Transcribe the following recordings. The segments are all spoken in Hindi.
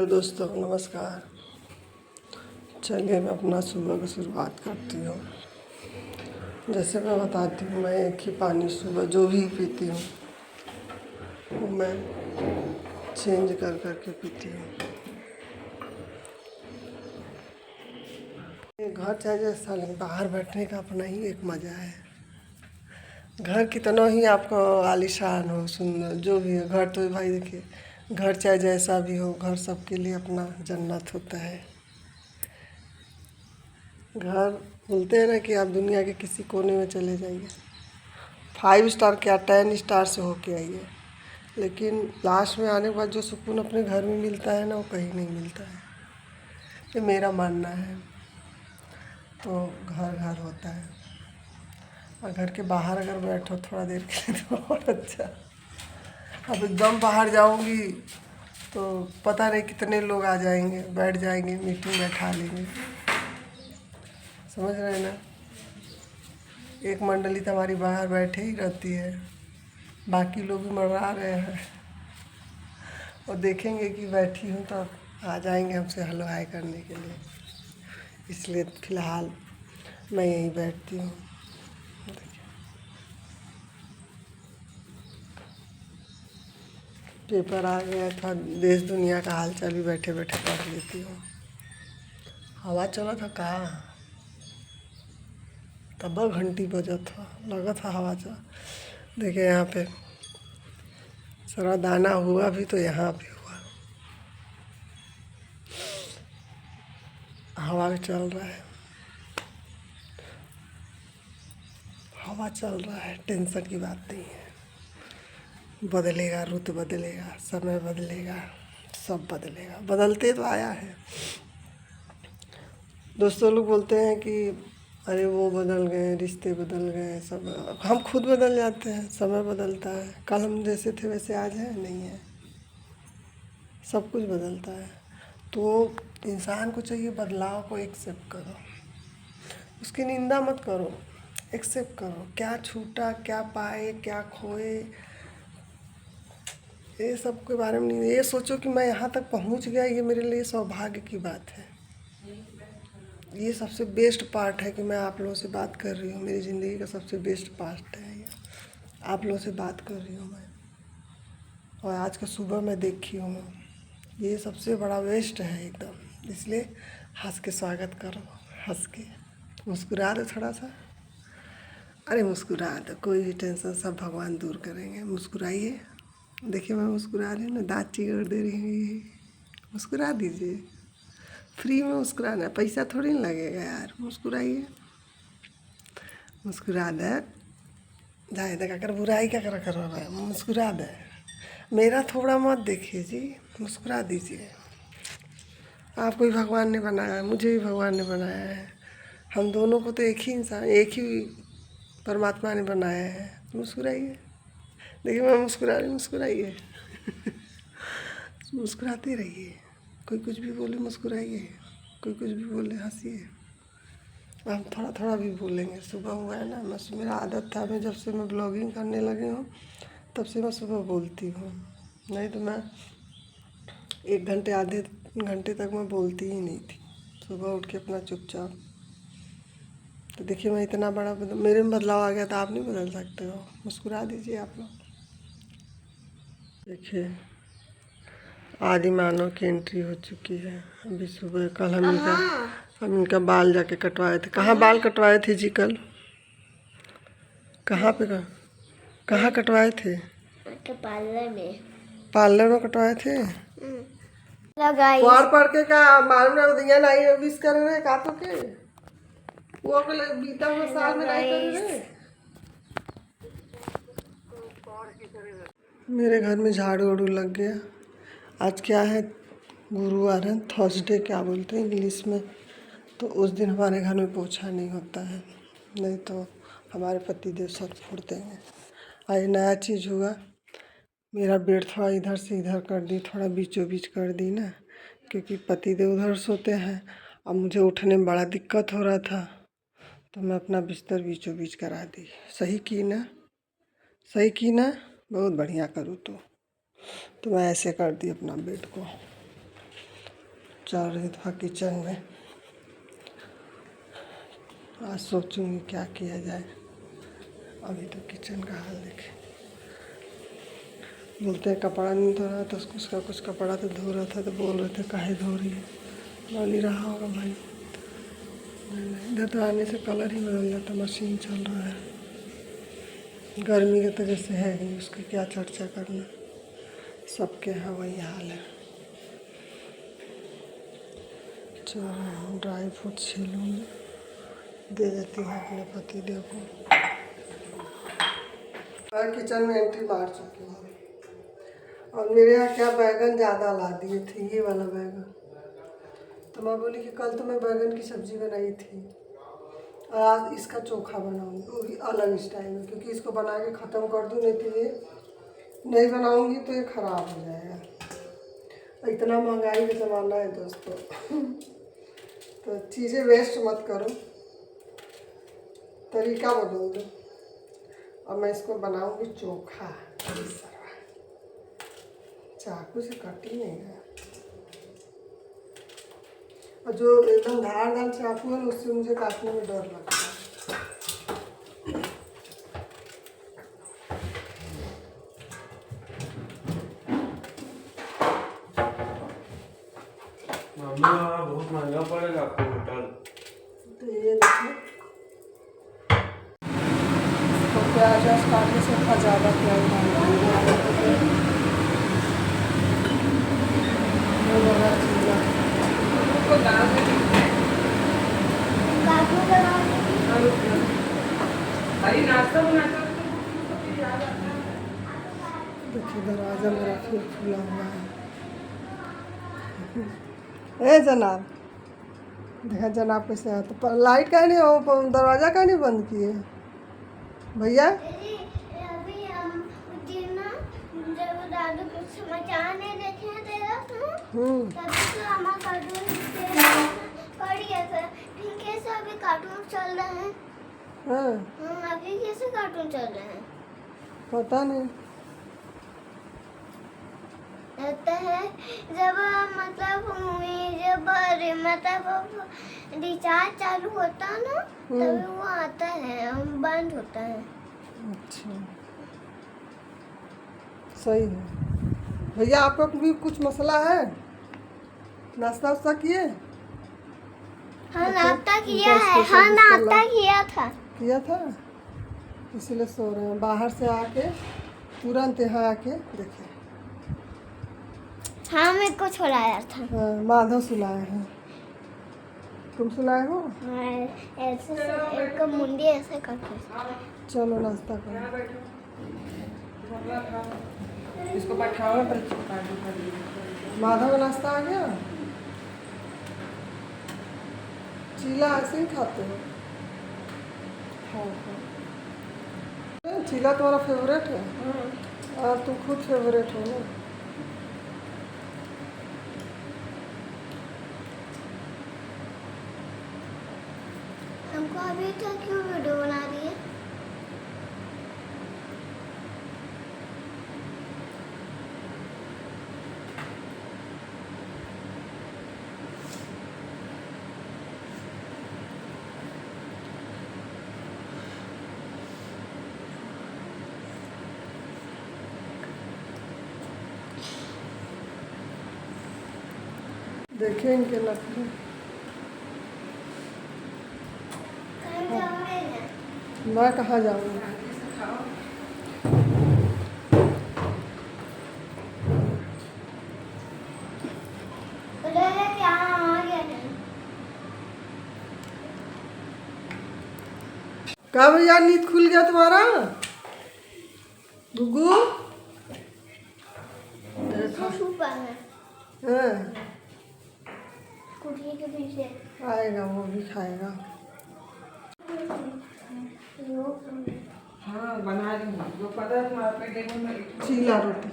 हेलो दोस्तों, नमस्कार। चलिए मैं अपना सुबह की शुरुआत करती हूँ। जैसे मैं बताती हूँ, मैं एक ही पानी सुबह जो भी पीती हूँ वो मैं चेंज कर कर के पीती हूँ। ये घर चाहे जैसा लगे, बाहर बैठने का अपना ही एक मज़ा है। घर कितना ही आपको आलीशान हो, सुंदर जो भी है, घर तो भाई देखिए, घर चाहे जैसा भी हो, घर सबके लिए अपना जन्नत होता है। घर बोलते हैं ना कि आप दुनिया के किसी कोने में चले जाइए, 5 स्टार क्या 10 स्टार से होके आइए, लेकिन लास्ट में आने के बाद जो सुकून अपने घर में मिलता है ना, वो कहीं नहीं मिलता है। ये मेरा मानना है। तो घर घर होता है, और घर के बाहर अगर बैठो थोड़ा देर के लिए तो और अच्छा। अब एकदम बाहर जाऊंगी तो पता नहीं कितने लोग आ जाएंगे, बैठ जाएंगे, मीटिंग बैठा लेंगे, समझ रहे हैं ना। एक मंडली तो हमारी बाहर बैठे ही रहती है, बाकी लोग भी मंडरा रहे हैं और देखेंगे कि बैठी हूँ तो आ जाएंगे हमसे हेलो हाय करने के लिए। इसलिए फ़िलहाल मैं यहीं बैठती हूँ। पेपर आ गया था, देश दुनिया का हाल चाल भी बैठे बैठे पढ़ लेती हूँ। हवा चला था कहाँ, तब घंटी बजा था, लगा था हवा चला। देखिए यहाँ पे सारा दाना हुआ भी तो यहाँ पे हुआ। हवा चल रहा है, हवा चल रहा है, टेंशन की बात नहीं है। बदलेगा, रुत बदलेगा, समय बदलेगा, सब बदलेगा, बदलते तो आया है। दोस्तों लोग बोलते हैं कि अरे वो बदल गए, रिश्ते बदल गए, सब हम खुद बदल जाते हैं, समय बदलता है। कल हम जैसे थे वैसे आज है नहीं है, सब कुछ बदलता है। तो इंसान को चाहिए बदलाव को एक्सेप्ट करो, उसकी निंदा मत करो, एक्सेप्ट करो। क्या छूटा, क्या पाए, क्या खोए, ये सब के बारे में नहीं। ये सोचो कि मैं यहाँ तक पहुँच गया, ये मेरे लिए सौभाग्य की बात है। ये सबसे बेस्ट पार्ट है कि मैं आप लोगों से बात कर रही हूँ। मेरी ज़िंदगी का सबसे बेस्ट पार्ट है ये, आप लोगों से बात कर रही हूँ मैं, और आज का सुबह मैं देखी हूँ। ये सबसे बड़ा बेस्ट है एकदम। इसलिए हंस के स्वागत करो, हंस के मुस्कुरा दो थोड़ा सा। अरे मुस्कुरा दो, कोई भी टेंशन सब भगवान दूर करेंगे। मुस्कुराइए, देखिए मैं मुस्कुरा रही हूँ ना, दाँत चिगड़ दे रही हूँ। मुस्कुरा दीजिए, फ्री में मुस्कुराना है, पैसा थोड़ी ना लगेगा यार। मुस्कुराइए, मुस्कुरा दे, जाए दे कर बुराई क्या कर रहा है, मुस्कुरा दे। मेरा थोड़ा मत देखिए जी, मुस्कुरा दीजिए। आपको भी भगवान ने बनाया है, मुझे भी भगवान ने बनाया है, हम दोनों को तो एक ही इंसान, एक ही परमात्मा ने बनाया है। मुस्कुराइए, देखिए मैं मुस्कुरा रही, मुस्कुराइए। मुस्कुराते रहिए, कोई कुछ भी बोले मुस्कुराइए, कोई कुछ भी बोले हंसिए। हम थोड़ा थोड़ा भी बोलेंगे। सुबह हुआ है ना, मैं मेरा आदत था, मैं जब से मैं ब्लॉगिंग करने लगी हूँ तब से मैं सुबह बोलती हूँ, नहीं तो मैं 1 घंटे आधे घंटे तक मैं बोलती ही नहीं थी। सुबह उठ के अपना चुपचाप। तो देखिए मैं इतना बड़ा मेरे में बदलाव आ गया, तो आप नहीं बदल सकते हो। मुस्कुरा दीजिए आप लोग। देखिए आदि मानव की एंट्री हो चुकी है अभी सुबह। कल हम इनका बाल जाके कटवाए थे। कहाँ बाल कटवाए थे जी कल? कहाँ पे कहाँ कटवाए थे? पार्लर में। पार्लर में कटवाए थे। लगाई पढ़ के का मालूम ना दिया नहीं विश कर रहे का तो के वो अगले बीता हुआ साल में नहीं कर रहे। मेरे घर में झाड़ू वाड़ू लग गया। आज क्या है, गुरुवार है, थर्सडे क्या बोलते हैं इंग्लिश में। तो उस दिन हमारे घर में पोछा नहीं होता है, नहीं तो हमारे पतिदेव सब फोड़ देंगे। आज नया चीज़ हुआ, मेरा बेड थोड़ा इधर से इधर कर दी, थोड़ा बीचों बीच कर दी ना, क्योंकि पतिदेव उधर सोते हैं और मुझे उठने में बड़ा दिक्कत हो रहा था, तो मैं अपना बिस्तर बीचों बीच करा दी। सही की ना, सही की ना, बहुत बढ़िया करूँ तो मैं ऐसे कर दी अपना बेड को। चल रही था किचन में। आज सोचूंगी क्या किया जाए। अभी तो किचन का हाल देखे। बोलते हैं कपड़ा नहीं धो रहा तो उसका कुछ कपड़ा तो धो रहा था तो बोल रहे थे काहे धो रही है। बोल ही रहा होगा भाई। इधर तो आने से कलर ही बदल जाता। मशीन चल रहा है। गर्मी के तो जैसे है ही, उसकी क्या चर्चा करना। सबके यहाँ वही हाल है। चलो ड्राई फ्रूट छीलूँगी, दे देती हूँ अपने पति देव को। मैं किचन में एंट्री मार चुकी हूँ और मेरे यहाँ क्या बैगन ज़्यादा ला दिए थे, ये वाला बैगन। तो मैं बोली कि कल तो मैं बैगन की सब्ज़ी बनाई थी और आज इसका चोखा बनाऊँगी, वो भी अलग स्टाइल में, क्योंकि इसको बना के ख़त्म कर दूँ। नहीं तो ये नहीं बनाऊँगी तो ये ख़राब हो जाएगा। इतना महंगाई का ज़माना है दोस्तों। तो चीज़ें वेस्ट मत करो, तरीका बदल दो। और मैं इसको बनाऊँगी चोखा। चाकू से कट ही नहीं है, और जो एकदम धारदार चाकू है उससे मुझे काटने में डर लगता है। बहुत महंगा पड़ेगा आपको होटल। तो ये देखो, तो प्याज काटने से थोड़ा ज़्यादा प्याज देखिए दरवाज़ा मेरा फिर खुला हुआ है। ए जनाब, देखा जनाब कैसे आया। तो लाइट का नहीं हो, दरवाज़ा का नहीं बंद किए भैया। अभी हम जब दादू कुछ समाचार नहीं देखे तेरा तभी तो हमारा कार्टून पड़ गया था। फिर कैसे अभी कार्टून चल रहे हैं? हाँ अभी कैसे कार्टून चल रहे हैं? पता नहीं। लगता है जब मतलब रिचार्ज चालू होता है ना तभी वो आता है, बंद होता है। अच्छा सही है भैया। आपका भी कुछ मसला है? नाश्ता वास्ता किए? हाँ नाश्ता किया है। हाँ नाश्ता किया था। इसीलिए सो रहे हैं। बाहर से आके तुरंत यहाँ आके देखिए। हाँ मेरे को सुलाया था। हाँ माधव सुलाए हैं। तुम सुलाए हो? ऐसे एक मुंडी ऐसे करके। चलो नाश्ता करो। इसको बैठाओ पर माधव का नाश्ता आ गया। चीला ऐसे ही खाते हो? हाँ। चीला तुम्हारा फेवरेट है? और तुम खुद फेवरेट हो ना। हमको अभी तक क्यों वीडियो बना रही है? देखें इनके नखरे। मैं कहाँ जाऊँगी? क्या भैया नींद खुल गया तुम्हारा? गुग्गू देखा। हाँ कुर्सी के पीछे आएगा, वो भी खाएगा। हाँ बना रही हूँ। जो पता है तुम्हारे पे गेहूं में चीला रोटी।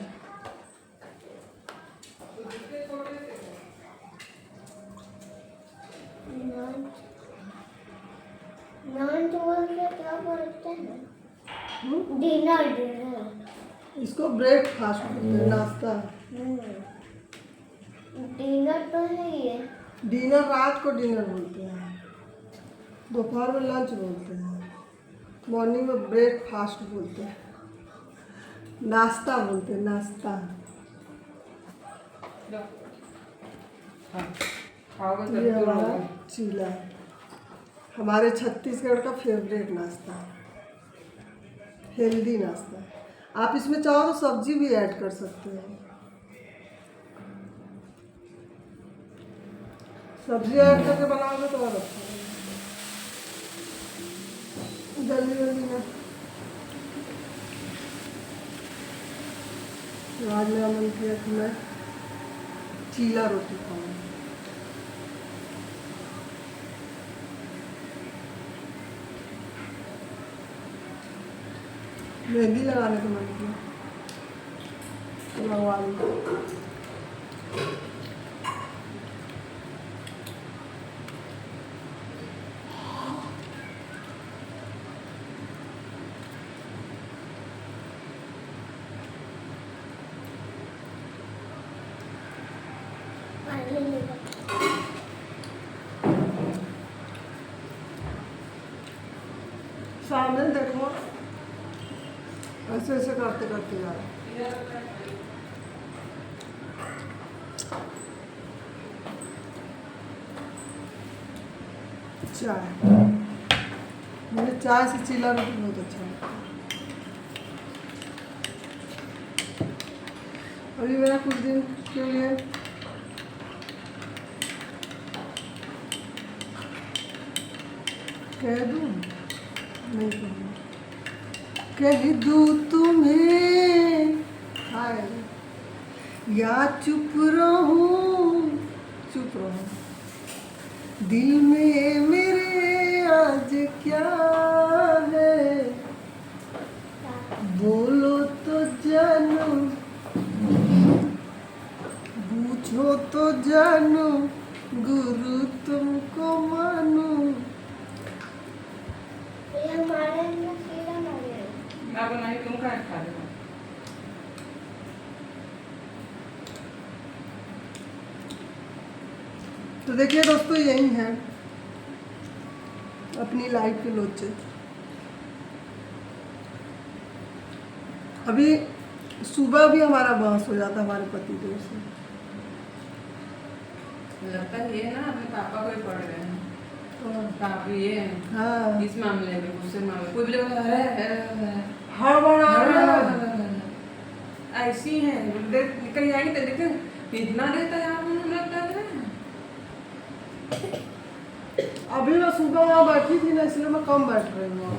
नान चावल से क्या बोलते हैं? डिनर। इसको ब्रेकफास्ट बोलते हैं, नाश्ता। डिनर तो है ये। डिनर रात को डिनर बोलते हैं, दोपहर में लंच बोलते हैं, मॉर्निंग में ब्रेकफास्ट बोलते हैं, नाश्ता बोलते हैं, नाश्ता। हाँ, खाओगे ये तब तो हमारा होगा। चीला है, हमारे छत्तीसगढ़ का फेवरेट नाश्ता, हेल्दी नाश्ता है। आप इसमें चाहो तो सब्जी भी ऐड कर सकते हैं, सब्जी ऐड करके बनाओगे तो और अच्छा लगेगा। जल्दी जल्दी में आज मेरा मन किया कि मैं चीला रोटी खाऊं। मेहंदी लगाने का मन किया तो लगवा ली। पानी लेगा। सामने देखो, ऐसे ऐसे करते करते जा रहा। चाय, मुझे चाय से चीला रोटी बहुत अच्छा लगता है। अभी मेरा कुछ दिन के लिए कह दूँ, नहीं कहूँगी, कह दूँ तुम्हें हाय या चुप रहूं, चुप रहूं, दिल में मेरे आज क्या है, बोलो तो जानू, पूछो तो जानू, गुरु तुमको मानू। ये हमारे में कीड़ा मर गया। मैं बनाई तुम खा लेना। तो देखिए दोस्तों, यही है अपनी लाइफ के लोचे। अभी सुबह भी हमारा बहस हो जाता हमारे पति देव से। लगता है ये ना अपने पापा को ही पड़ गए हैं। और पापा ये हाँ, इस मामले में, दूसरे मामले में कोई भी लोग हर बार ऐसी है कहीं आएंगे तो देखते इतना देता है आप मुझे लगता है। अभी मैं सुबह वहाँ बैठी थी ना, इसलिए मैं कम बैठ रही हूँ।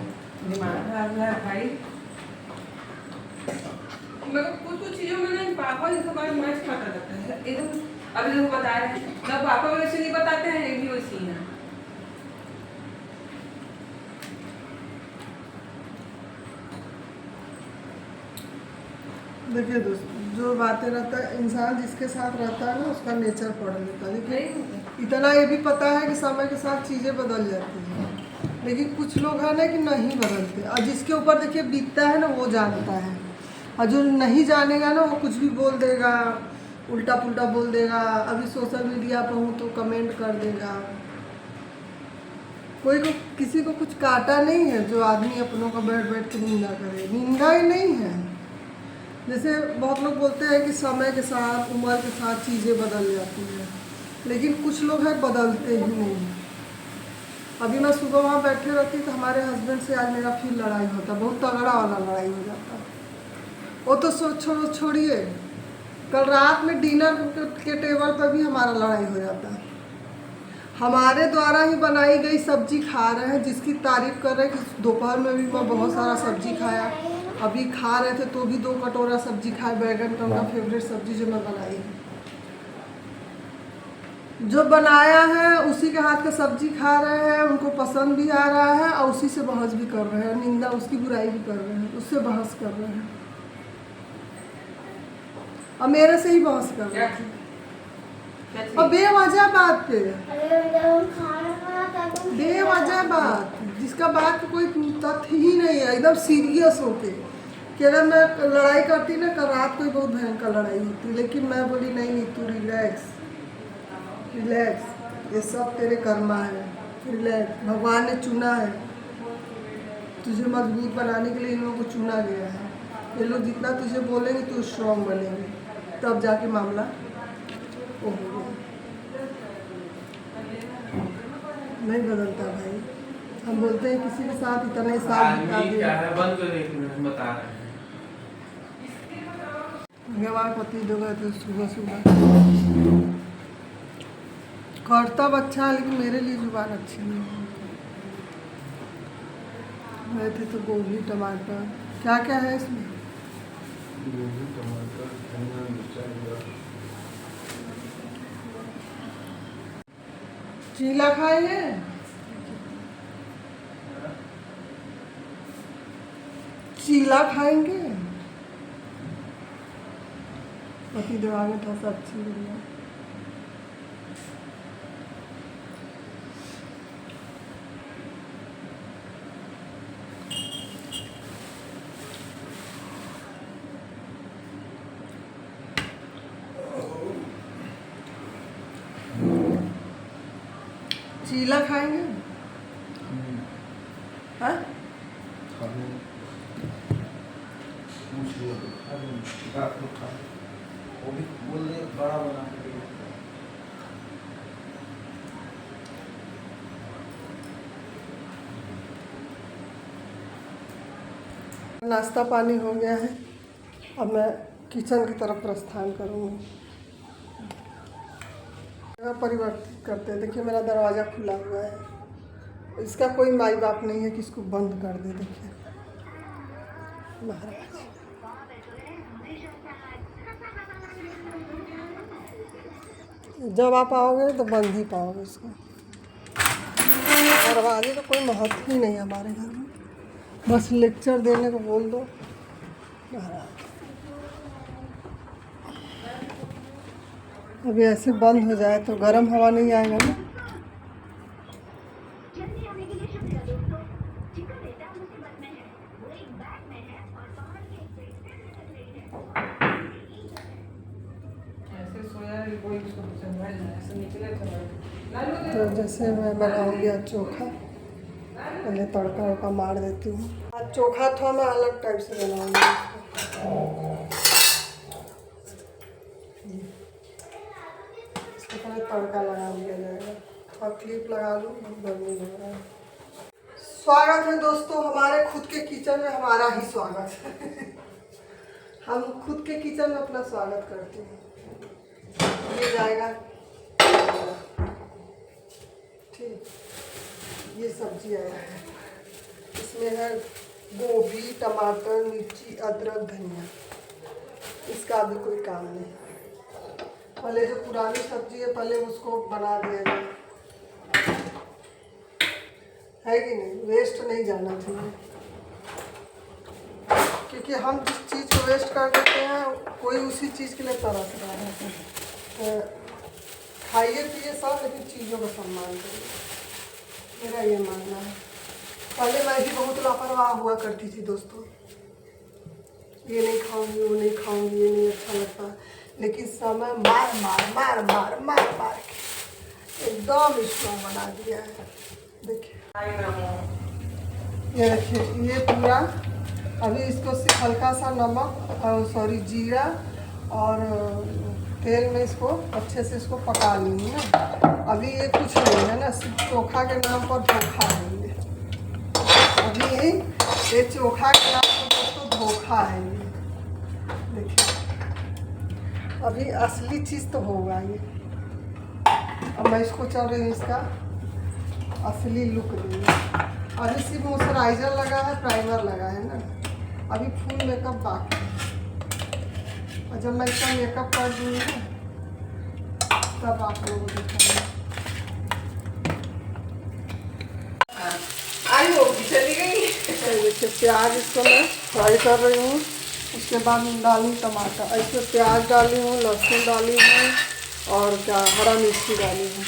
दिमाग खराब है भाई। मगर कुछ कुछ चीजों में ना पापा जैसे बार मैच खाता रहता है एकदम। अभी लोग बता रहे हैं ना, पापा वैसे नहीं बताते हैं, ये भी वैसी है। देखिए दोस्तों, जो बातें रहता है, इंसान जिसके साथ रहता है ना उसका नेचर पढ़ लेता है। देखिए इतना ये भी पता है कि समय के साथ चीज़ें बदल जाती हैं, लेकिन कुछ लोग हैं ना कि नहीं बदलते, और जिसके ऊपर देखिए बीतता है ना वो जानता है, और जो नहीं जानेगा ना वो कुछ भी बोल देगा, उल्टा पुल्टा बोल देगा। अभी सोशल मीडिया पर हूँ तो कमेंट कर देगा। कोई को किसी को कुछ काटा नहीं है जो आदमी अपनों का बैठ बैठ के निंदा करे, निंदा ही नहीं है। जैसे बहुत लोग बोलते हैं कि समय के साथ, उम्र के साथ चीज़ें बदल जाती हैं, लेकिन कुछ लोग हैं बदलते ही नहीं। अभी मैं सुबह वहाँ बैठे रहती तो हमारे हस्बैंड से आज मेरा फिर लड़ाई होता, बहुत तगड़ा वाला लड़ाई हो जाता। वो तो छोड़िए, कल रात में डिनर के टेबल पर भी हमारा लड़ाई हो जाता। हमारे द्वारा ही बनाई गई सब्जी खा रहे हैं, जिसकी तारीफ कर रहे हैं कि दोपहर में भी मैं बहुत सारा सब्जी खाया, अभी खा रहे थे तो भी 2 कटोरा सब्जी खाए, बैगन का उनका फेवरेट सब्जी जो मैं बनाई। जो बनाया है उसी के हाथ का सब्जी खा रहे हैं, उनको पसंद भी आ रहा है, और उसी से बहस भी कर रहे हैं, निंदा उसकी बुराई भी कर रहे हैं, उससे बहस कर रहे हैं, और मेरे से ही बहस कर रहे हैं, और बेवजह बात पे, अरे जब हम खाना बनाता तो बेवजह बात जिसका बात का कोई तथ्य ही नहीं है, एकदम सीरियस होके कि अगर मैं लड़ाई करती ना, कल रात को ही बहुत भयंकर लड़ाई होती, लेकिन मैं बोली नहीं नीतू रिलैक्स, रिलैक्स, ये सब तेरे कर्मा है। रिलैक्स, भगवान ने चुना है तुझे मजबूत बनाने के लिए, इन लोगों को चुना गया है। ये लोग जितना तुझे बोलेंगे तू स्ट्रॉन्ग बनेंगे, तब जाके मामला वो होगा। नहीं बदलता भाई, हम बोलते हैं किसी के साथ इतना ही साथ बिता दे। बंद कर एक बता रहे हैं। हमारे पति जो गए थे सुबह सुबह, करतब अच्छा है लेकिन मेरे लिए जुबान अच्छी नहीं है। गए थे तो गोभी टमाटर, क्या क्या है इसमें? गोभी टमाटर धनिया मिर्चा। चीला खाएंगे? चीला खाएंगे? पति देवांगे था सब अच्छी बढ़िया। चीला खाएंगे? हाँ? वो भी बोल दे बड़ा बना के। नाश्ता पानी हो गया है, अब मैं किचन की तरफ प्रस्थान करूँगी। परिवर्तित करते हैं। देखिए मेरा दरवाज़ा खुला हुआ है, इसका कोई माई बाप नहीं है कि इसको बंद कर दे। देखिए महाराज, जब आप आओगे तो बंद ही पाओगे इसको। दरवाजे तो कोई महत्व ही नहीं है हमारे घर में, बस लेक्चर देने को बोल दो महाराज। अभी ऐसे बंद हो जाए तो गर्म हवा नहीं आएगा ना। तो जैसे मैं बनाऊंगी आज चोखा, पहले तड़का वड़का मार देती हूँ। आज चोखा थोड़ा मैं अलग टाइप से बनाऊंगी। इसको पहले तड़का लगा दिया जाएगा और क्लिप लगा लूँ, गर्मी लग रहा है। स्वागत है दोस्तों हमारे खुद के किचन में, हमारा ही स्वागत है। हम खुद के किचन में अपना स्वागत करते हैं। ये जाएगा ठीक, ये सब्जी आया है, इसमें है गोभी टमाटर मिर्ची अदरक धनिया, इसका अभी कोई काम नहीं। पहले जो पुरानी सब्जी है पहले उसको बना दिया जाए, है कि नहीं? वेस्ट नहीं जाना चाहिए, क्योंकि हम जिस चीज़ को वेस्ट कर देते हैं कोई उसी चीज़ के लिए तरस रहा है। खाइए पिए सब, लेकिन चीज़ों का सम्मान करिए, मेरा ये मानना है। पहले मैं भी बहुत लापरवाह हुआ करती थी दोस्तों, ये नहीं खाऊंगी वो नहीं खाऊंगी, ये नहीं अच्छा लगता, लेकिन समय मार मार मार मार मार मार के एकदम स्ट्रॉन्ग बना दिया है। देखिए ये देखिए, ये पूरा अभी इसको सिर्फ हल्का सा नमक और सॉरी जीरा और तेल में इसको अच्छे से इसको पका लेंगे ना। अभी ये कुछ नहीं है ना, सिर्फ चोखा के नाम पर धोखा है ये। अभी ये चोखा के नाम पर दोस्तों धोखा है ये। देखिए अभी असली चीज़ तो होगा ये। अब मैं इसको चल रही हूँ इसका असली लुक देंगे। अभी सिर्फ मॉइस्चराइजर लगा है, प्राइमर लगा है ना, अभी फुल मेकअप बाकी है। और जब मैं इसका मेकअप कर दूँगी ना तब आप लोगों को दिखाऊंगी। आई होगी चली गई। देखिए प्याज इसको मैं फ्राई कर रही हूँ, उसके बाद डाली टमाटर, ऐसे प्याज डाली हूँ, लहसुन डाली हूँ और क्या हरा मिर्ची डाली हूँ।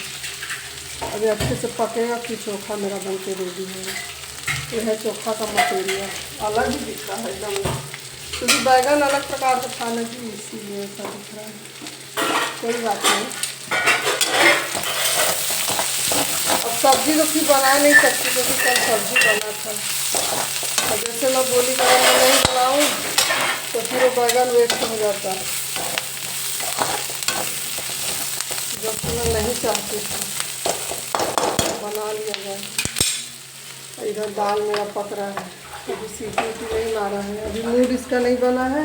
अभी अच्छे से पकेगा फिर चोखा मेरा बन के रेडी होगा। यह है चोखा का मटेरियल, अलग ही दिख रहा है एकदम, क्योंकि बैगन अलग प्रकार का खाना चाहिए इसीलिए ऐसा दिख रहा है। कोई बात नहीं। सब्जी तो फिर बना नहीं सकती क्योंकि कल सब्जी बना था। और जैसे मैं बोली कि मैं नहीं बनाऊँ तो फिर वो बैगन वेस्ट हो जाता है, जो कि मैं नहीं चाहती थी। बना लिया जाए। इधर दाल मेरा पक रहा है, अभी सीटी उटी नहीं मारा है, अभी मूड इसका नहीं बना है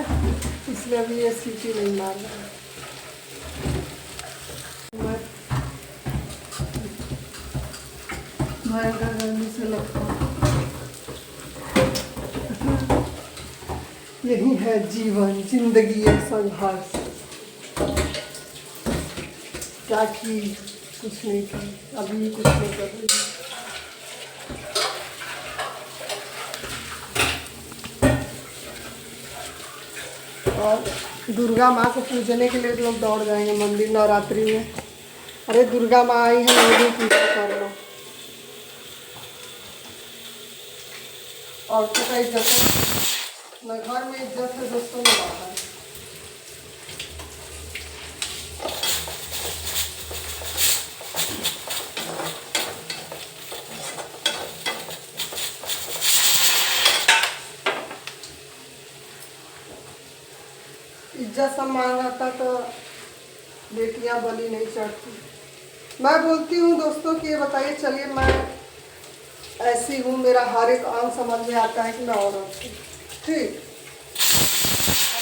इसलिए अभी ये सीटी नहीं मार रहा है। भयंकर गर्मी से लगता है। यही है जीवन, जिंदगी एक संघर्ष। क्या की, कुछ नहीं की, अभी कुछ नहीं कर रही। और दुर्गा माँ को पूजने के लिए लोग दौड़ जाएंगे मंदिर नवरात्रि में। अरे दुर्गा माँ आई है, 9 दिन पूजा कर लो। औरतों का इज्जत है, घर में इज्जत है दोस्तों में बात है। इज्जत सम्मान रहता तो बेटियां बलि नहीं चढ़ती। मैं बोलती हूँ दोस्तों कि ये बताइए, चलिए मैं ऐसी हूँ, मेरा हर एक अंग समझ में आता है कि मैं औरत हूँ, ठीक।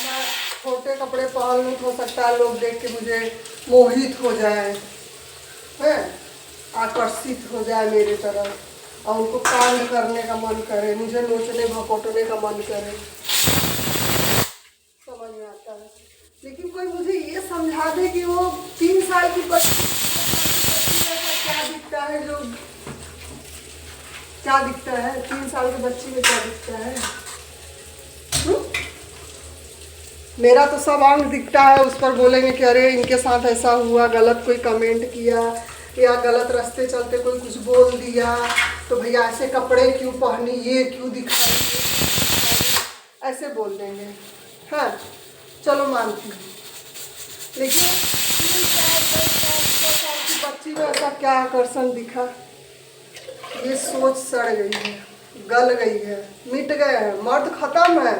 मैं छोटे कपड़े पहन लूँ तो हो सकता है लोग देख के मुझे मोहित हो जाए, हैं, आकर्षित हो जाए मेरी तरफ और उनको कांड करने का मन करे, मुझे नोचने भकोटने का मन करे, समझ में आता है। लेकिन कोई मुझे ये समझा दे कि वो 3 साल की बच्ची क्या दिखता है, जो क्या दिखता है 3 साल की बच्ची में क्या दिखता है? मेरा तो सब अंग दिखता है, उस पर बोलेंगे कि अरे इनके साथ ऐसा हुआ, गलत कोई कमेंट किया या गलत रास्ते चलते कोई कुछ बोल दिया तो भैया ऐसे कपड़े क्यों पहनी, ये क्यों दिखाई, ऐसे बोल देंगे। हाँ चलो मानती हूँ, लेकिन 3 साल 4 साल की बच्ची में ऐसा क्या आकर्षण दिखा? ये सोच सड़ गई है, गल गई है, मिट गए हैं, मर्द खत्म है,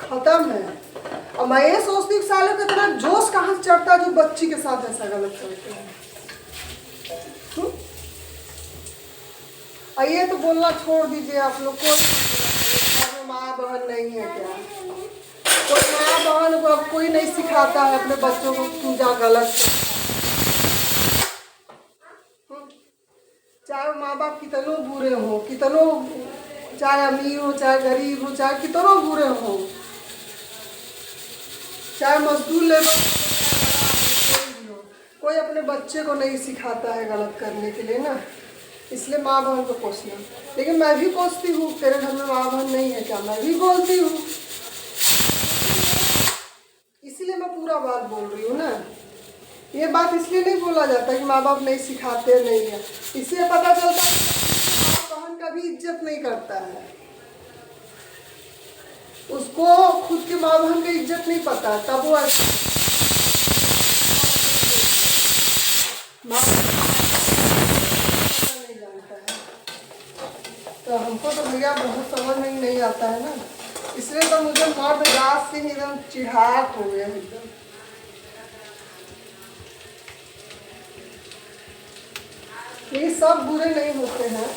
खत्म है। और मैं ये सोचती हूँ सालों का इतना जोश कहाँ से चढ़ता है जो बच्ची के साथ ऐसा गलत करते हैं। ये तो बोलना छोड़ दीजिए आप लोग, कोई माँ बहन नहीं है क्या? कोई माँ बहन को कोई नहीं सिखाता है अपने बच्चों को पूजा गलत से। चाहे माँ बाप कितनों बुरे हो, कितनों चाहे अमीर हो चाहे गरीब हो चाहे कितनों बुरे हो, चाहे मजदूर लेबर कोई अपने बच्चे को नहीं सिखाता है गलत करने के लिए ना, इसलिए माँ बहन को कोसना। लेकिन मैं भी कोसती हूँ, तेरे घर में माँ बहन नहीं है क्या? मैं भी बोलती हूँ, इसलिए मैं पूरा बात बोल रही हूँ ना। ये बात इसलिए नहीं बोला जाता कि माँ बाप नहीं सिखाते नहीं है, इससे पता चलता है कि माँ बहन का भी इज्जत नहीं करता है, उसको खुद की माँ बहन की इज्जत नहीं पता, तब वो माँ नहीं जानता है। तो हमको तो भैया बहुत समझ में नहीं आता है ना, इसलिए तो मुझे मर्द जात से ही एकदम चिढ़ाक हो गया एकदम। ये सब बुरे नहीं होते हैं,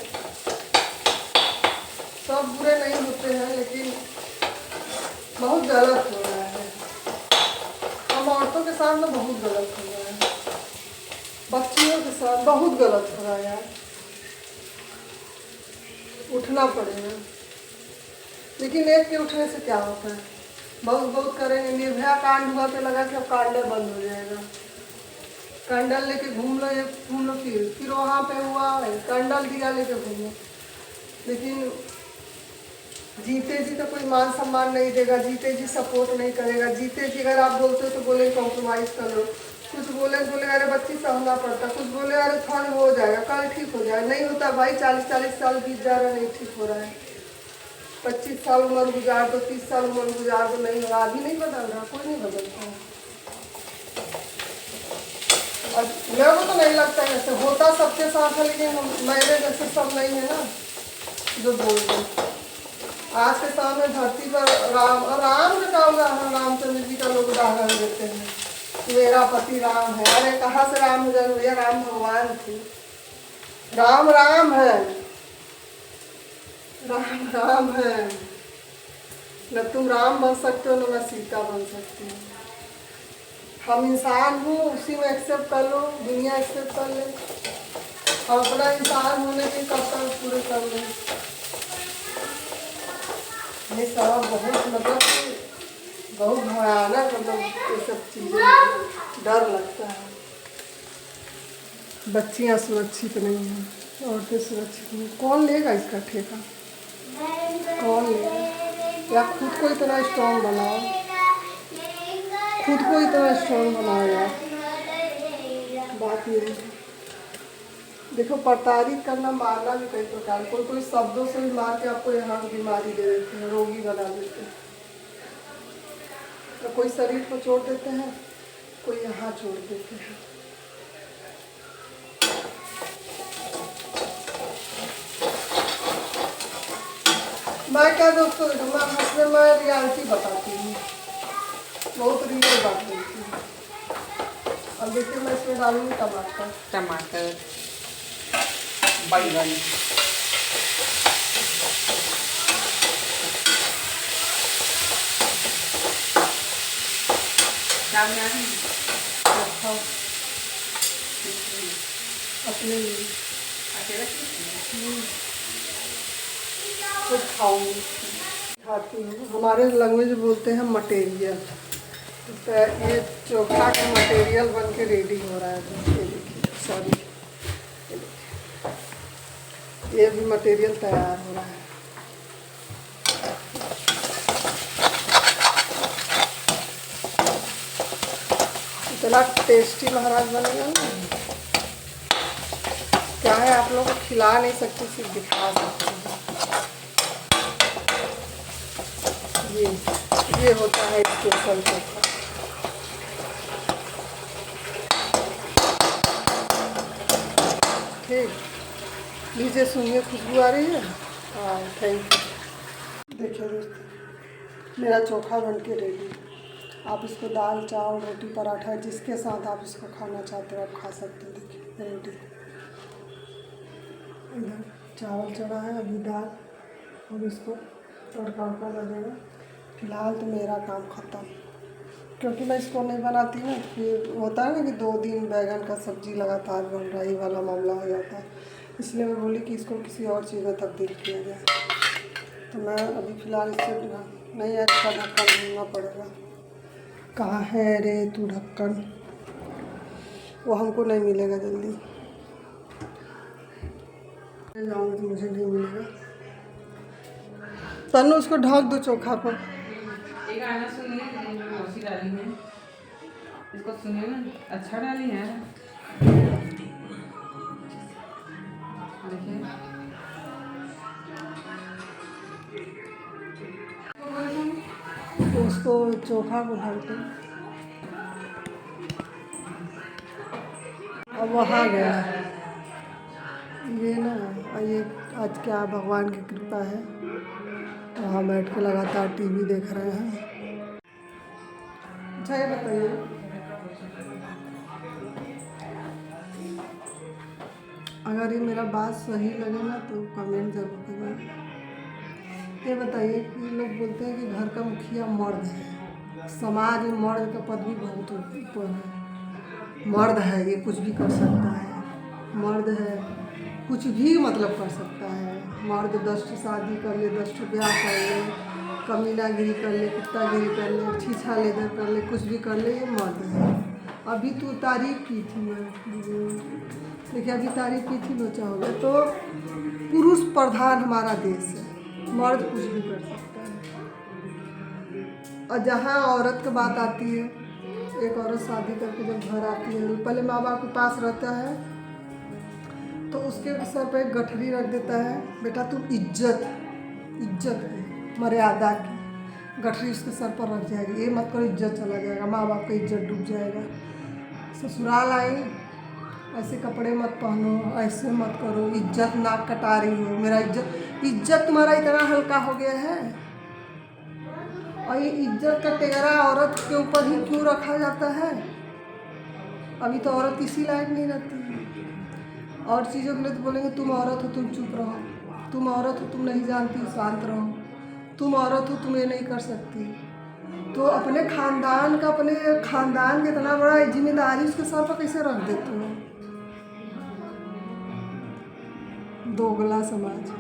सब बुरे नहीं होते हैं, लेकिन बहुत गलत हो रहा है। हम औरतों के साथ में बहुत गलत हो रहा है, बच्चियों के साथ बहुत गलत हो रहा है यार। उठना पड़ेगा, लेकिन एक के उठने से क्या होता है? बहुत बहुत करेंगे। निर्भया कांड हुआ तो लगा कि अब कांड बंद हो जाएगा, कैंडल लेके घूम लो, ये घूम लो, फिर वहाँ पे हुआ कैंडल दिया लेके घूमो। लेकिन जीते जी तो कोई मान सम्मान नहीं देगा, जीते जी सपोर्ट नहीं करेगा। जीते जी अगर आप बोलते हो तो बोले कॉम्प्रोमाइज़ कर लो, कुछ बोले अरे बच्ची सहना पड़ता, कुछ बोले अरे थोड़ा हो जाएगा, कल ठीक हो जाएगा। नहीं होता भाई, 40-40 साल बीत जा रहा है, नहीं ठीक हो रहा है। 25 साल उम्र गुजार दो, 30 साल उम्र गुजार दो, नहीं होगा। अभी नहीं बदल रहा, कोई नहीं बदलता है। और मेरे को तो नहीं लगता है ऐसे होता सबके साथ है, लेकिन मेरे जैसे सब नहीं है ना जो बोल रहे। आज के सामने धरती पर राम, और राम का क्या होगा, रामचंद्र जी का लोग उदाहरण देते हैं, मेरा पति राम है। अरे कहाँ से राम हो जाए भैया, राम भगवान थे। राम राम है, राम राम है। न तुम राम बन सकते हो, न मैं सीता बन सकती हूँ। हम इंसान हूँ, उसी में एक्सेप्ट कर लो, दुनिया एक्सेप्ट कर ले। हम अपना इंसान होने के कर्तव्य पूरे कर लें। ये सब बहुत मतलब बहुत भयानक, मतलब ये सब चीज़ें डर लगता है। बच्चियाँ सुरक्षित नहीं हैं, औरतें सुरक्षित नहीं। कौन लेगा इसका ठेका, कौन लेगा? या खुद को इतना स्ट्रॉन्ग बनाओ, खुद को इतना स्ट्रॉन्ग बनाओ यार। बात ये है। देखो, प्रताड़ित करना, मारना भी कई प्रकार, कोई कोई शब्दों से भी मार के आपको यहाँ बीमारी दे देते हैं, रोगी बना देते हैं। तो कोई शरीर को छोड़ देते हैं, कोई यहाँ छोड़ देते हैं। मैं क्या दोस्तों, देखो मैं हंसने में रियलिटी बताती हूँ, बहुत रियल बात बोलती हूँ। अब देखिए मैं इसमें डालूंगी टमाटर, बैंगन, अपने लिए खुद खाऊंगी, खाती हूँ। हमारे लैंग्वेज बोलते हैं मटेरियल। तो ये चोखा का मटेरियल बन के रेडी हो रहा है। ये देखिए, सॉरी, ये भी मटेरियल तैयार हो रहा है। इतना टेस्टी महाराज बनेगा ना, क्या है, आप लोगों को खिला नहीं सकती, सिर्फ दिखा सकती हूँ। ये होता है स्पेशल चोखा। ठीक, लीजिए, सुनिए, खुशबू आ रही है। हाँ, थैंक यू। देखिए दोस्तों, मेरा चोखा बन के रेडी। आप इसको दाल, चावल, रोटी, पराठा, जिसके साथ आप इसको खाना चाहते हो आप खा सकते हो। देखिए रेडी। इधर चावल चढ़ा है, अभी दाल, और इसको तड़का उड़का लगेगा। फिलहाल तो मेरा काम ख़त्म, क्योंकि मैं इसको नहीं बनाती हूँ। फिर होता है ना कि 2 दिन बैगन का सब्ज़ी लगातार बन रहा, ही वाला मामला हो जाता है। इसलिए मैं बोली कि इसको किसी और चीज़ में तब्दील किया जाए। तो मैं अभी फ़िलहाल इससे नहीं, अच्छा ढक्कन ढूंढना पड़ेगा। कहाँ है रे तू ढक्कन, वो हमको नहीं मिलेगा जल्दी। जाऊँगी तो मुझे नहीं मिलेगा। तनु उसको ढक दो चोखा पर। एक गाना सुनिए, मौसी डाली है, इसको सुनिए ना, अच्छा डाली है। देखिए, उसको चोखा को ढकते, अब वहाँ गया। ये ना, ये आज क्या भगवान की कृपा है, वहाँ बैठ के लगातार टीवी देख रहे हैं। अच्छा ये बताइए, अगर ये मेरा बात सही लगे ना तो कमेंट जरूर करिए। ये बताइए कि लोग बोलते हैं कि घर का मुखिया मर्द है, समाज में मर्द का पद भी बहुत ऊपर है। मर्द है, ये कुछ भी कर सकता है, मर्द है, कुछ भी मतलब कर सकता है। मर्द 10 शादी कर ले, 10 ब्याह कर ले, कमीनागिरी कर ले, कुत्तागिरी कर ले, छीछा लेदर कर ले, कुछ भी कर ले, ये मर्द है। अभी तू तारीफ की थी, मैं देखिए अभी तारीफ की थी, लोचा हो गया। तो पुरुष प्रधान हमारा देश है, मर्द कुछ भी कर सकता है। और जहाँ औरत की बात आती है, एक औरत शादी करके जब घर आती है, पहले माँ बाप के पास रहता है तो उसके सर पे गठरी रख देता है, बेटा तू इज्जत है, मर्यादा की गठरी उसके सर पर रख जाएगी। ये मत करो, इज्जत चला जाएगा, माँ बाप का इज्जत डूब जाएगा। ससुराल आई ऐसे कपड़े मत पहनो, ऐसे मत करो, इज्जत नाक कटा रही हो। मेरा इज्जत तुम्हारा इतना हल्का हो गया है। और ये इज्जत का टेरा औरत के ऊपर ही क्यों रखा जाता है? अभी तो औरत इसी लायक नहीं रहती है। और चीज़ों के लिए तो बोलेंगे तुम औरत हो, तुम चुप रहो, तुम औरत हो, तुम नहीं जानती, शांत रहो, तुम औरत हो, तुम ये नहीं कर सकती। तो अपने खानदान की इतना बड़ा जिम्मेदारी उसके सर पर कैसे रख देते हो? दोगला समाज,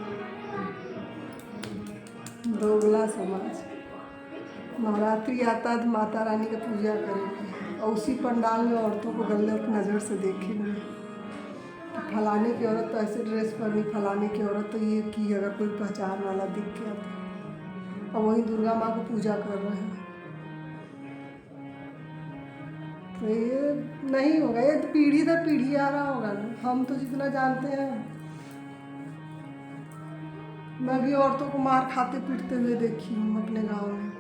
दोगला समाज। नवरात्रि आता है तो माता रानी की पूजा करेंगे और उसी पंडाल में औरतों को गलत नज़र से देखेंगे। फलाने की औरत तो ऐसे ड्रेस पहनी, फलाने की औरत तो ये की, अगर कोई पहचान वाला दिख गया तो। और वही दुर्गा माँ को पूजा कर रहे हैं। तो ये नहीं होगा, ये तो पीढ़ी दर पीढ़ी आ रहा होगा ना। हम तो जितना जानते हैं, मैं भी औरतों को मार खाते पीटते हुए देखी हूँ अपने गांव में।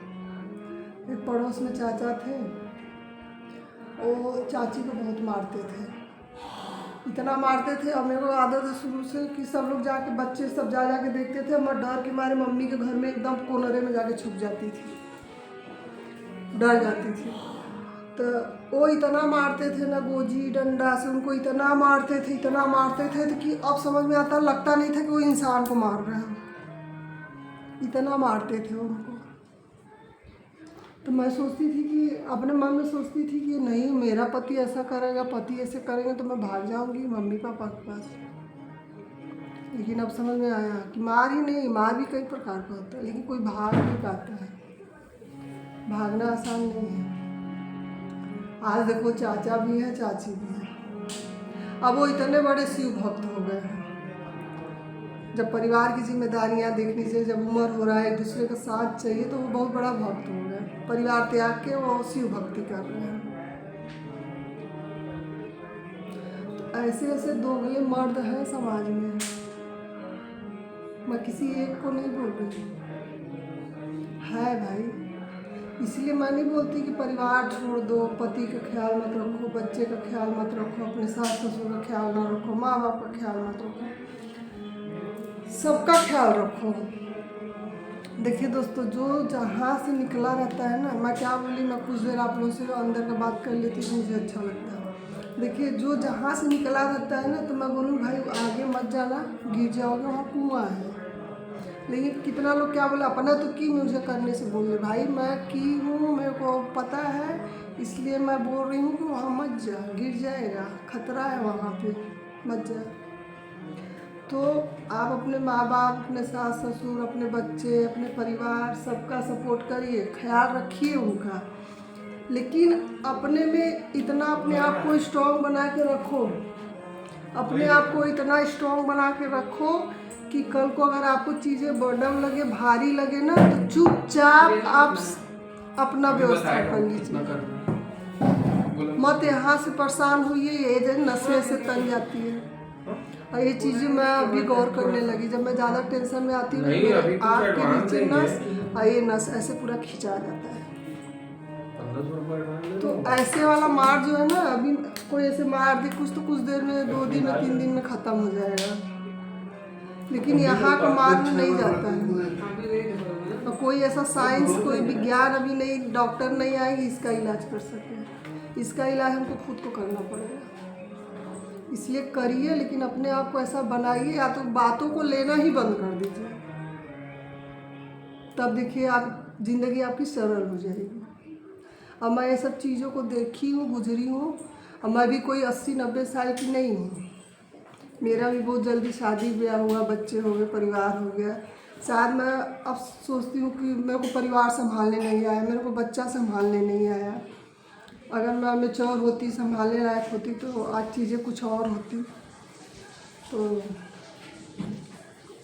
एक पड़ोस में चाचा थे, वो चाची को बहुत मारते थे, इतना मारते थे। और मेरे को आदत है शुरू से कि सब लोग जाके, बच्चे सब जा के देखते थे। मैं डर के मारे मम्मी के घर में एकदम कोनरे में जाके छुप जाती थी, डर जाती थी। तो वो इतना मारते थे ना, गोजी डंडा से उनको इतना मारते थे, इतना मारते थे तो कि अब समझ में आता, लगता नहीं था कि वो इंसान को मार रहे हैं, इतना मारते थे उनको। तो मैं सोचती थी कि अपने मन में सोचती थी कि नहीं, मेरा पति ऐसा करेगा, पति ऐसे करेंगे तो मैं भाग जाऊंगी मम्मी पापा के पास। लेकिन अब समझ में आया कि मार ही नहीं, मार भी कई प्रकार का होता है, लेकिन कोई भाग नहीं पाता है। भागना आसान नहीं है। आज देखो चाचा भी है, चाची भी है। अब वो इतने बड़े शिव भक्त हो गए हैं। जब परिवार की जिम्मेदारियां देखनी चाहिए, जब उम्र हो रहा है, एक दूसरे का साथ चाहिए, तो वो बहुत बड़ा भक्त हो गए। परिवार त्याग के वो शिव भक्ति कर रहे हैं। तो ऐसे ऐसे दोगले मर्द हैं समाज में। मैं किसी एक को नहीं बोल रही है भाई, इसलिए मैं नहीं बोलती कि परिवार छोड़ दो, पति का ख्याल मत रखो, बच्चे का ख्याल मत रखो, अपने सास ससुर का ख्याल ना रखो, माँ बाप का ख्याल मत रखो, सबका ख्याल रखो। देखिए दोस्तों, जो जहाँ से निकला रहता है ना, मैं क्या बोली, मैं कुछ देर आप लोगों से अंदर का बात कर लेती तो मुझे अच्छा लगता है। देखिए, जो जहाँ से निकला रहता है ना, तो मैं बोलूँ भाई आगे मत जाना, गिर जाओगे, वहाँ कुआं है। लेकिन कितना लोग क्या बोले, अपना तो की मुझे करने से बोले, भाई मैं की हूँ, मेरे को पता है, इसलिए मैं बोल रही हूँ कि वहाँ मत जा, गिर जाएगा, खतरा है वहाँ पे, मत जा। तो आप अपने माँ बाप, अपने सास ससुर, अपने बच्चे, अपने परिवार, सबका सपोर्ट करिए, ख्याल रखिए उनका। लेकिन अपने में इतना अपने आप को स्ट्रॉन्ग बना के रखो, अपने आप को इतना स्ट्रॉन्ग बना के रखो कि कल को अगर आपको चीज़ें बर्डन लगे, भारी लगे ना, तो चुपचाप आप अपना व्यवस्था कर लीजिए। मत यहाँ से परेशान हुई, ये जो नशे से तन जाती है। और ये चीज़ें मैं अभी गौर करने लगी, जब मैं ज़्यादा टेंशन में आती हूँ, आँख के नीचे नस और ये नस ऐसे पूरा खिंचा जाता है। तो ऐसे वाला मार जो है ना, अभी कोई ऐसे मार दे कुछ, तो कुछ देर में, 2 दिन में, 3 दिन में ख़त्म हो जाएगा। लेकिन यहाँ का मार में नहीं जाता है। और कोई ऐसा साइंस, कोई विज्ञान अभी नहीं, डॉक्टर नहीं आएगी इसका इलाज कर सके। इसका इलाज हमको खुद को करना पड़ेगा। इसलिए करिए, लेकिन अपने आप को ऐसा बनाइए, या तो बातों को लेना ही बंद कर दीजिए, तब देखिए आप, ज़िंदगी आपकी सरल हो जाएगी। अब मैं ये सब चीज़ों को देखी हूँ, गुजरी हूँ। और मैं भी कोई 80-90 साल की नहीं हूँ। मेरा भी बहुत जल्दी शादी ब्याह हुआ, बच्चे हो गए, परिवार हो गया। शायद मैं अब सोचती हूँ कि मेरे को परिवार संभालने नहीं आया, मेरे को बच्चा संभालने नहीं आया। अगर मैं मैच्योर होती, संभालने लायक होती, तो आज चीज़ें कुछ और होती। तो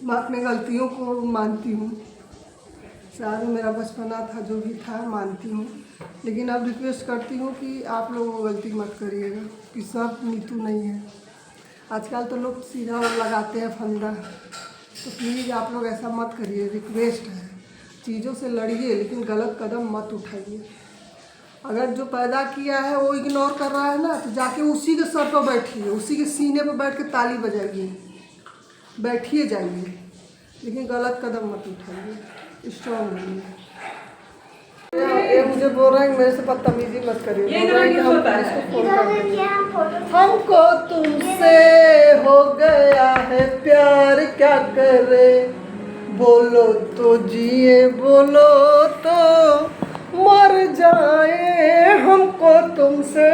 मैं अपनी गलतियों को मानती हूँ, शायद मेरा बचपना था, जो भी था मानती हूँ। लेकिन अब रिक्वेस्ट करती हूँ कि आप लोग गलती मत करिएगा, कि सब नीतू नहीं है। आजकल तो लोग सीधा और लगाते हैं फंदा, तो प्लीज़ आप लोग ऐसा मत करिए, रिक्वेस्ट है। चीज़ों से लड़िए, लेकिन गलत कदम मत उठाइए। अगर जो पैदा किया है वो इग्नोर कर रहा है ना, तो जाके उसी के सर पर बैठिए, उसी के सीने पर बैठ के ताली बजाइए, बैठिए जाइए, लेकिन गलत कदम मत उठाइए, स्ट्रॉन्ग बनिए। ये मुझे बोल रहे हैं मेरे से बदतमीजी मत करिए, बोल रहे हैं कि हम इसको फोन कर देंगे। क्या फोटो हमको तुमसे हो गया है प्यार, क्या करे, बोलो तो जिए, बोलो तो मर जाए, हमको तुमसे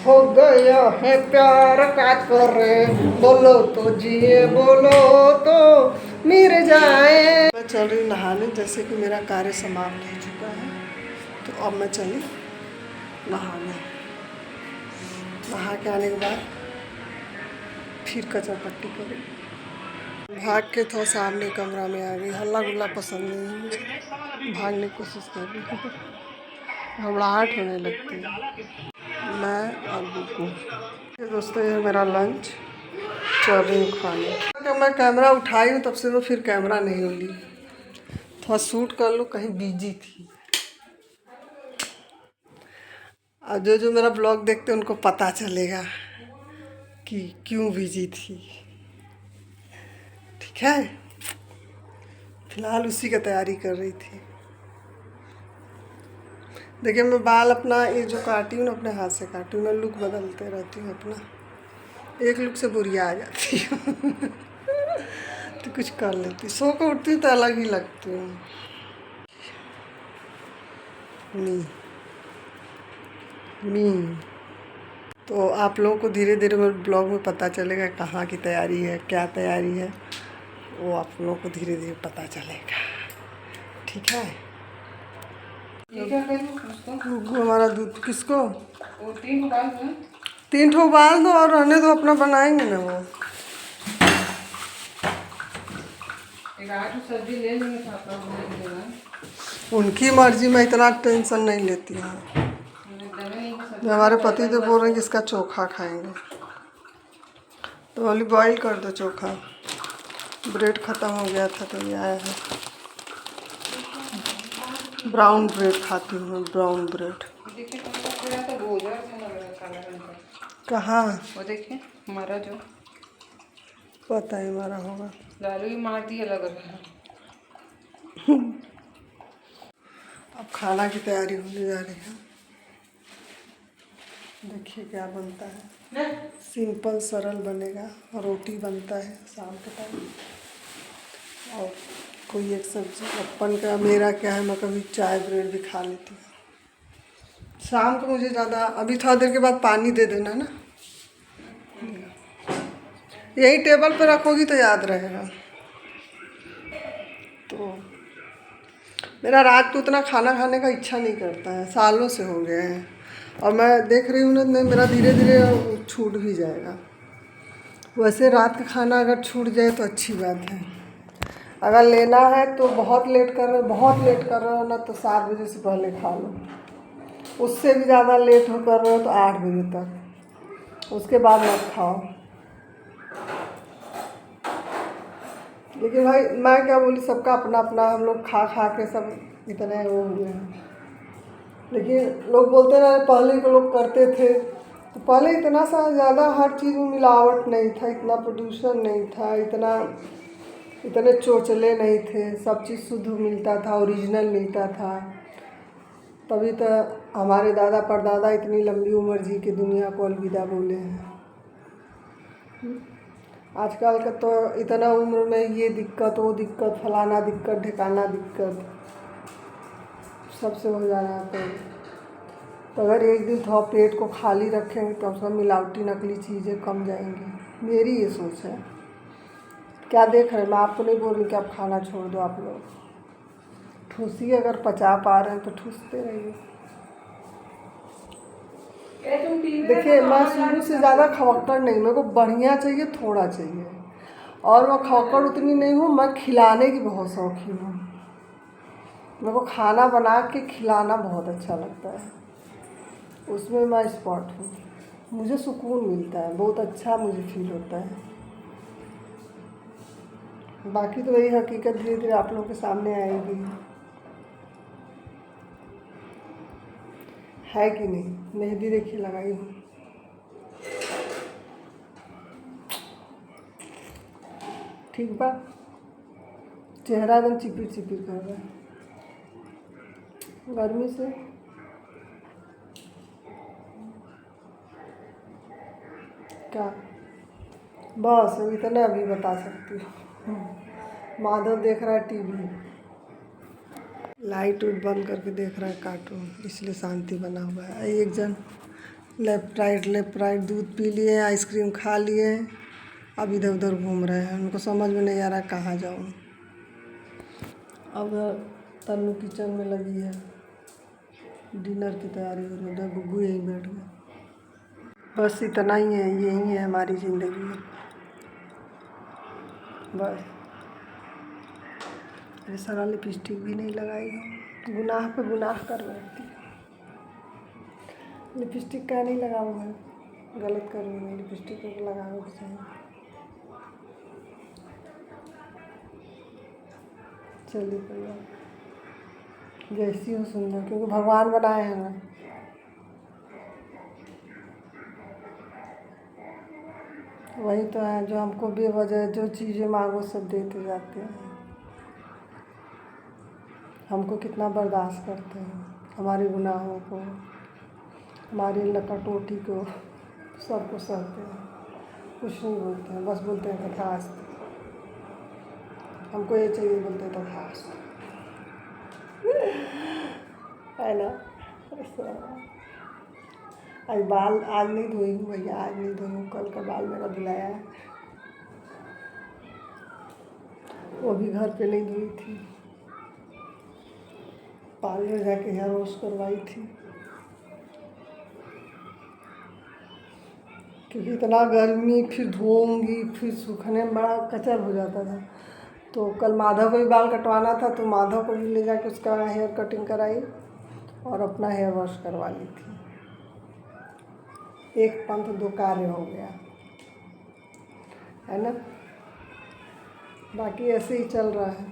हो गया है प्यार, क्या करे, बोलो तो जिए, बोलो तो मर जाए। मैं चल रही नहाने, जैसे कि मेरा कार्य समाप्त हो चुका है, तो अब मैं चली नहाने। नहा के आने के बाद फिर कचरा पट्टी करूँ। भाग के थोड़ा सामने कमरा में आ गई, हल्ला गुल्ला पसंद नहीं है मुझे, भागने की कोशिश कर रही हूँ, घबराहट होने लगती है। मैं और बुकू दोस्तों, ये मेरा लंच चल रही हूँ खाने। जब मैं कैमरा उठाई हूँ तब से तो फिर कैमरा नहीं ली, थोड़ा शूट कर लो, कहीं बिजी थी। और जो मेरा ब्लॉग देखते हैं उनको पता चलेगा कि क्यों बिजी थी, ठीक है। फिलहाल उसी का तैयारी कर रही थी। देखिए मैं बाल अपना ये जो काटी हूँ ना, अपने हाथ से काटी हूँ, मैं लुक बदलते रहती हूँ अपना, एक लुक से बुरिया आ जाती हूँ तो कुछ कर लेती, सो को उठती हूँ तो अलग ही लगती हूँ। मी तो आप लोगों को धीरे धीरे मेरे ब्लॉग में पता चलेगा कहाँ की तैयारी है, क्या तैयारी है, वो आप लोगों को धीरे धीरे पता चलेगा, ठीक है। ये क्या करें उसको? हमारा दूध किसको वो 3 उबाल दो। 3 ठो उबाल दो और रहने दो, अपना बनाएंगे ना वो। एक 8 सब्जी ले लेंगे, पापा बना देगा। उनकी मर्जी, मैं इतना टेंशन नहीं लेती हूँ। हमारे पति तो बोल रहे हैं कि इसका चोखा खाएंगे, तो ओनली बॉईल कर दो चोखा। ब्रेड ख़त्म हो गया था तो ये आया है, ब्राउन ब्रेड खाती हूँ मैं, ब्राउन ब्रेड। देखिए तो बहुत अच्छा लग रहा है काला रंग का। कहाँ? वो देखिए हमारा जो पता है हमारा होगा, दारू ही मार दिया लग रहा है। अब खाना की तैयारी होने जा रही है। देखिए क्या बनता है, सिंपल सरल बनेगा। रोटी बनता है शाम के टाइम, और कोई एक सब्जी। अपन का मेरा क्या है, मैं कभी चाय ब्रेड भी खा लेती हूँ शाम को। मुझे ज़्यादा, अभी थोड़ा देर के बाद पानी दे देना ना, यही टेबल पे रखोगी तो याद रहेगा। तो मेरा रात को उतना खाना खाने का इच्छा नहीं करता है, सालों से हो गए हैं, और मैं देख रही हूँ ना, मेरा धीरे धीरे छूट भी जाएगा। वैसे रात का खाना अगर छूट जाए तो अच्छी बात है। अगर लेना है तो बहुत लेट कर रहे हो ना, तो 7 बजे से पहले खा लो। उससे भी ज़्यादा लेट हो कर रहे हो तो 8 बजे तक, उसके बाद मत खाओ। लेकिन भाई मैं क्या बोली, सबका अपना अपना, हम लोग खा खा के सब इतने वो हुए हैं। लेकिन लोग बोलते ना पहले के लोग करते थे, तो पहले इतना सा ज़्यादा हर चीज़ में मिलावट नहीं था, इतना प्रदूषण नहीं था, इतने चोचले नहीं थे, सब चीज़ शुद्ध मिलता था, ओरिजिनल मिलता था। तभी तो हमारे दादा परदादा इतनी लंबी उम्र जी के दुनिया को अलविदा बोले हैं। आजकल का तो इतना उम्र में ये दिक्कत, वो दिक्कत, फलाना दिक्कत, ढिकाना दिक्कत, सबसे हो जाना। तो अगर एक दिन थोड़ा पेट को खाली रखेंगे तो सब मिलावटी नकली चीज़ें कम जाएंगी, मेरी ये सोच है। क्या देख रहे हैं, मैं आपको नहीं बोल रही कि आप खाना छोड़ दो। आप लोग ठूसिए, अगर पचा पा रहे हैं तो ठूसते रहिए। देखिए मैं शुरू से ज़्यादा खवक्कड़ नहीं, मेरे को बढ़िया चाहिए, थोड़ा चाहिए, और मैं खवक्कड़ उतनी नहीं हूँ। मैं खिलाने की बहुत शौकीन हूँ, मेरे को खाना बना के खिलाना बहुत अच्छा लगता है, उसमें मैं एक्सपर्ट हूँ। मुझे सुकून मिलता है, बहुत अच्छा मुझे फील होता है। बाकी तो वही हकीकत धीरे धीरे आप लोगों के सामने आएगी। है कि नहीं। मेहंदी देखिए लगाई हूँ। ठीक बा, चेहरा एकदम चिपिर चिपिर कर रहा है गर्मी से। क्या बस इतना भी बता सकती हूँ। माधव देख रहा है टीवी, लाइट उट बंद करके देख रहा है कार्टून, इसलिए शांति बना हुआ है। एक जन लेफ्ट राइट दूध पी लिए, आइसक्रीम खा लिए, अब इधर उधर घूम रहे हैं। उनको समझ में नहीं आ रहा कहाँ जाऊँ। अब तन्नू किचन में लगी है, डिनर की तैयारी हो रही है। उधर गुग्गू यहीं बैठ गया। बस इतना ही है, यही है हमारी ज़िंदगी में बस। ये सारा लिपस्टिक भी नहीं लगाई हूँ, गुनाह पे गुनाह कर बैठती हूँ। लिपस्टिक का नहीं लगा हुआ है, गलत कर रही हूँ। लिपस्टिक को लगाने के चाहिए। चलिए कोई बात, जैसी हो सुंदर, क्योंकि भगवान बनाए हैं ना। वही तो है जो हमको बेवजह जो चीज़ें मांगो सब देते जाते हैं। हमको कितना बर्दाश्त करते हैं, हमारे गुनाहों को, हमारी लकटोटी को, सबको सहते हैं। कुछ नहीं बोलते हैं, बस बोलते हैं तथास्तु। हमको ये चाहिए, बोलते हैं तथास्तु। है ना। आज बाल आज नहीं धोई हूँ भैया, आज नहीं धोई हूँ। कल का बाल मेरा धुलाया है, वो भी घर पे नहीं धोई थी, पार्लर जाके हेयर वॉश करवाई थी। क्योंकि इतना गर्मी, फिर धोऊंगी, फिर सूखने में बड़ा कचर हो जाता था। तो कल माधव को भी बाल कटवाना था, तो माधव को भी ले जाके उसका हेयर कटिंग कराई और अपना हेयर वॉश करवा ली थी। एक पंथ दो कार्य हो गया, है ना। बाकी ऐसे ही चल रहा है।